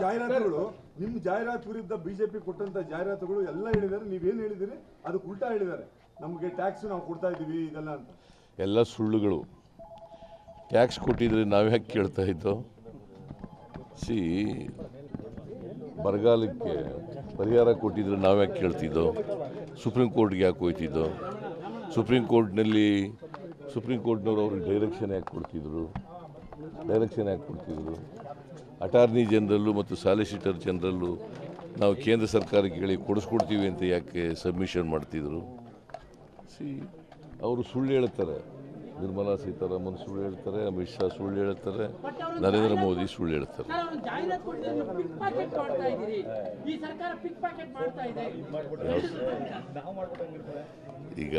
ಜಾಹೀರಾತುಗಳು ನಿಮ್ಮ ಜಾಹೀರಾತು ವಿರುದ್ಧ ಬಿಜೆಪಿ ಕೊಟ್ಟಂತ ಜಾಹೀರಾತುಗಳು ಎಲ್ಲ ಹೇಳಿದ್ದಾರೆ. ನೀವೇನು ಹೇಳಿದಿರಿ ಅದಕ್ಕೆ ಉಲ್ಟಾ ಹೇಳಿದ್ದಾರೆ. ನಮಗೆ ಟ್ಯಾಕ್ಸ್ ನಾವು ಕೊಡ್ತಾ ಇದ್ದೀವಿ ಇದೆಲ್ಲ ಅಂತ. ಎಲ್ಲ ಸುಳ್ಳುಗಳು. ಟ್ಯಾಕ್ಸ್ ಕೊಟ್ಟಿದ್ರೆ ನಾವು ಯಾಕೆ ಕೇಳ್ತಾ ಇದ್ದೋ? ಬರಗಾಲಕ್ಕೆ ಪರಿಹಾರ ಕೊಟ್ಟಿದ್ರೆ ನಾವು ಯಾಕೆ ಕೇಳ್ತಿದ್ದೋ? ಸುಪ್ರೀಂ ಕೋರ್ಟ್ಗೆ ಯಾಕೆ ಹೋಯ್ತಿದ್ದೋ? ಸುಪ್ರೀಂ ಕೋರ್ಟ್ನವ್ರು ಅವ್ರಿಗೆ ಡೈರೆಕ್ಷನ್ ಯಾಕೆ ಕೊಡ್ತಿದ್ರು? ಅಟಾರ್ನಿ ಜನರಲ್ಲು ಮತ್ತು ಸಾಲಿಸಿಟರ್ ಜನರಲ್ಲು ನಾವು ಕೇಂದ್ರ ಸರ್ಕಾರಕ್ಕೆ ಹೇಳಿ ಕೊಡಿಸ್ಕೊಡ್ತೀವಿ ಅಂತ ಯಾಕೆ ಸಬ್ಮಿಷನ್ ಮಾಡ್ತಿದ್ರು? ಅವರು ಸುಳ್ಳು ಹೇಳ್ತಾರೆ. ನಿರ್ಮಲಾ ಸೀತಾರಾಮನ್ ಸುಳ್ಳು ಹೇಳ್ತಾರೆ, ಅಮಿತ್ ಶಾ ಸುಳ್ಳು ಹೇಳ್ತಾರೆ, ನರೇಂದ್ರ ಮೋದಿ ಸುಳ್ಳು ಹೇಳ್ತಾರೆ. ಈಗ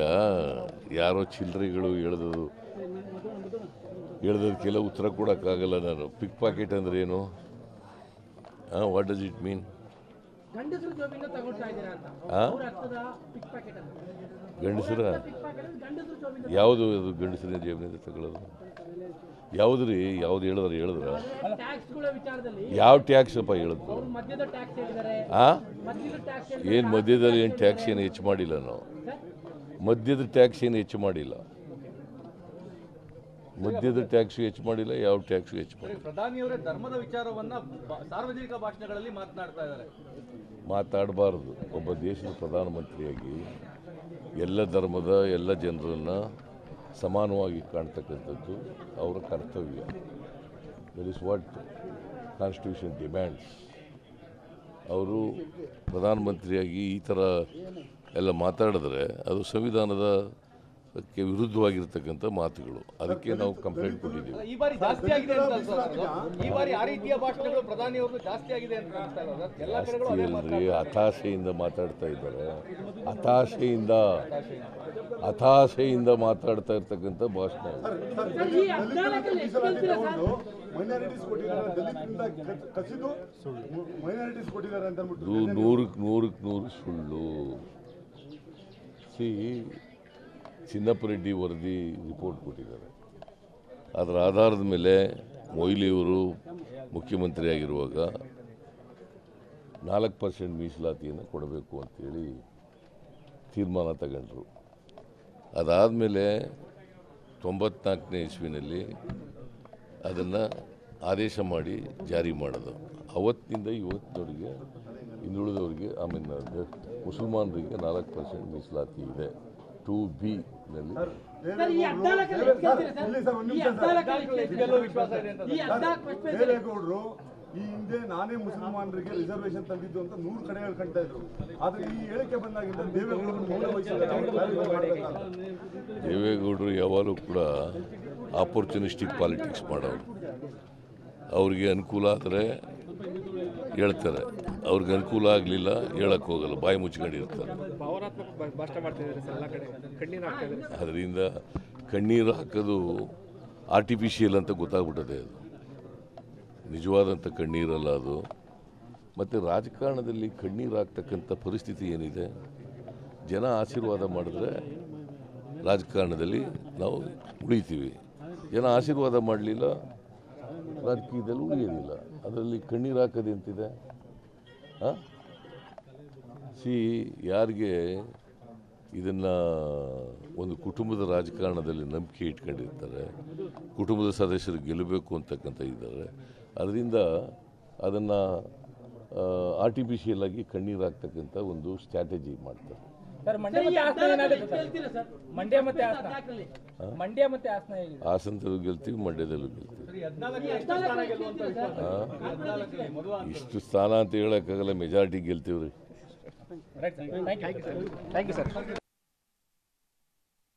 ಯಾರೋ ಚಿಲ್ಲರೆಗಳು ಹೇಳೋದಕ್ಕೆಲ್ಲ ಉತ್ತರ ಕೊಡೋಕ್ಕಾಗಲ್ಲ ನಾನು. ಪಿಕ್ ಪಾಕೆಟ್ ಅಂದ್ರೆ ಏನು? What does it mean? ಗಂಡಸರ ಯಾವುದು ಅದು? ಗಂಡಸರ ಜೇಬಿನಿಂದ ತಗೊಳ್ಳೋದು ಯಾವುದ್ರಿ? ಯಾವ್ದು ಹೇಳಿದ್ರ ಯಾವ ಟ್ಯಾಕ್ಸ್ ಅಪ್ಪ ಹೇಳಿದ್ರು? ಏನು ಮಧ್ಯದಲ್ಲಿ ಏನು ಟ್ಯಾಕ್ಸ್ ಏನು ಹೆಚ್ಚು ಮಾಡಿಲ್ಲ ನಾವು. ಮದ್ಯದ ಟ್ಯಾಕ್ಸ್ ಏನು ಹೆಚ್ಚು ಮಾಡಿಲ್ಲ. ಮದ್ಯದ ಟ್ಯಾಕ್ಸ್ ಹೆಚ್ಚು ಮಾಡಿಲ್ಲ, ಯಾವ ಟ್ಯಾಕ್ಸ್ ಹೆಚ್ಚು ಮಾಡಿಲ್ಲ. ಪ್ರಧಾನಿಯವರೇ ಧರ್ಮದ ವಿಚಾರವನ್ನ ಸಾರ್ವಜನಿಕ ಭಾಷಣಗಳಲ್ಲಿ ಮಾತನಾಡ್ತಾ ಇದ್ದಾರೆ. ಮಾತಾಡಬಾರ್ದು. ಒಬ್ಬ ದೇಶದ ಪ್ರಧಾನಮಂತ್ರಿಯಾಗಿ ಎಲ್ಲ ಧರ್ಮದ ಎಲ್ಲ ಜನರನ್ನು ಸಮಾನವಾಗಿ ಕಾಣ್ತಕ್ಕಂಥದ್ದು ಅವರ ಕರ್ತವ್ಯ. That is what constitution demands. ಅವರು ಪ್ರಧಾನಮಂತ್ರಿಯಾಗಿ ಈ ಥರ ಎಲ್ಲ ಮಾತಾಡಿದ್ರೆ ಅದು ಸಂವಿಧಾನದ ವಿರುದ್ಧವಾಗಿರ್ತಕ್ಕಂಥ ಮಾತುಗಳು. ಅದಕ್ಕೆ ನಾವು ಕಂಪ್ಲೇಂಟ್ ಕೊಟ್ಟಿದ್ದೀವಿ. ಈ ಬಾರಿ ಜಾಸ್ತಿ ಆಗಿದೆ ಅಂತ ಈ ಬಾರಿ ಆ ರೀತಿಯ ಭಾಷಣಗಳು ಪ್ರಧಾನಿಯವರು ಜಾಸ್ತಿ ಆಗಿದೆ ಅಂತ ಕಾಣ್ತಾ ಇದ್ದಾರೆ. ಎಲ್ಲ ಕಡೆಗಳು ಜಾಸ್ತಿ ಹತಾಶೆಯಿಂದ ಮಾತಾಡ್ತಾ ಇದ್ದಾರೆ. ಹತಾಶೆಯಿಂದ ಮಾತಾಡ್ತಾ ಇರ್ತಕ್ಕಂಥ ಭಾಷಣ. ನೂರಕ್ಕೆ ನೂರು ಸುಳ್ಳು. ಚಿನ್ನಪ್ಪ ರೆಡ್ಡಿ ವರದಿ ರಿಪೋರ್ಟ್ ಕೊಟ್ಟಿದ್ದಾರೆ. ಅದರ ಆಧಾರದ ಮೇಲೆ ಮೊಯ್ಲಿಯವರು ಮುಖ್ಯಮಂತ್ರಿ ಆಗಿರುವಾಗ 4% ಮೀಸಲಾತಿಯನ್ನು ಕೊಡಬೇಕು ಅಂತೇಳಿ ತೀರ್ಮಾನ ತಗೊಂಡ್ರು. ಅದಾದಮೇಲೆ 94ನೇ ಇಸ್ವಿನಲ್ಲಿ ಅದನ್ನು ಆದೇಶ ಮಾಡಿ ಜಾರಿ ಮಾಡೋದು. ಅವತ್ತಿನಿಂದ ಇವತ್ತಿನವರಿಗೆ ಹಿಂದುಳಿದವರಿಗೆ ಮುಸಲ್ಮಾನರಿಗೆ 4% ಮೀಸಲಾತಿ ಇದೆ. 2B ನಲ್ಲಿ ದೇವೇಗೌಡರು ಈ ಹಿಂದೆ ನಾನೇ ಮುಸಲ್ಮಾನರಿಗೆ ರಿಸರ್ವೇಶನ್ ತಂದಿದ್ದು ಅಂತ 100 ಕಡೆ ಹೇಳ್ಕೊಂತ ಇದ್ರು. ಆದ್ರೆ ಈ ಹೇಳಿಕೆ ಬಂದಾಗಿಂದ ದೇವೇಗೌಡರು ಯಾವಾಗಲೂ ಕೂಡ ಆಪರ್ಚುನಿಸ್ಟಿಕ್ ಪಾಲಿಟಿಕ್ಸ್ ಮಾಡೋರು. ಅವ್ರಿಗೆ ಅನುಕೂಲ ಆದರೆ ಹೇಳ್ತಾರೆ, ಅವ್ರಿಗೆ ಅನುಕೂಲ ಆಗಲಿಲ್ಲ ಹೇಳಕ್ಕೆ ಹೋಗಲ್ಲ, ಬಾಯಿ ಮುಚ್ಕೊಂಡಿರ್ತಾರೆ. ಅದರಿಂದ ಕಣ್ಣೀರು ಹಾಕೋದು ಆರ್ಟಿಫಿಷಿಯಲ್ ಅಂತ ಗೊತ್ತಾಗ್ಬಿಟ್ಟದೆ. ಅದು ನಿಜವಾದಂಥ ಕಣ್ಣೀರಲ್ಲ ಅದು. ಮತ್ತು ರಾಜಕಾರಣದಲ್ಲಿ ಕಣ್ಣೀರು ಹಾಕ್ತಕ್ಕಂಥ ಪರಿಸ್ಥಿತಿ ಏನಿದೆ, ಜನ ಆಶೀರ್ವಾದ ಮಾಡಿದ್ರೆ ರಾಜಕಾರಣದಲ್ಲಿ ನಾವು ಉಳಿತೀವಿ. ಜನ ಆಶೀರ್ವಾದ ಮಾಡಲಿಲ್ಲ, ರಾಜಕೀಯದಲ್ಲಿ ಉಳಿಯೋದಿಲ್ಲ. ಅದರಲ್ಲಿ ಕಣ್ಣೀರು ಹಾಕೋದು ಎಂತಿದೆ? ಯಾರಿಗೆ ಇದನ್ನು ಒಂದು ಕುಟುಂಬದ ರಾಜಕಾರಣದಲ್ಲಿ ನಂಬಿಕೆ ಇಟ್ಕೊಂಡಿರ್ತಾರೆ, ಕುಟುಂಬದ ಸದಸ್ಯರು ಗೆಲ್ಲಬೇಕು ಅಂತಕ್ಕಂಥ ಇದ್ದಾರೆ, ಅದರಿಂದ ಅದನ್ನು ಆರ್ಟಿಫಿಷಿಯಲ್ ಆಗಿ ಕಣ್ಣೀರು ಹಾಕ್ತಕ್ಕಂಥ ಒಂದು ಸ್ಟ್ರಾಟಜಿ ಮಾಡ್ತಾರೆ. ಹಾಸನದಲ್ಲೂ ಗೆಲ್ತೀವಿ, ಮಂಡ್ಯದಲ್ಲೂ ಗೆಲ್ತೀವಿ. ಇಷ್ಟು ಸ್ಥಾನ ಅಂತ ಹೇಳೋಕ್ಕಾಗಲ್ಲ, ಮೆಜಾರಿಟಿ ಗೆಲ್ತೀವ್ರಿ.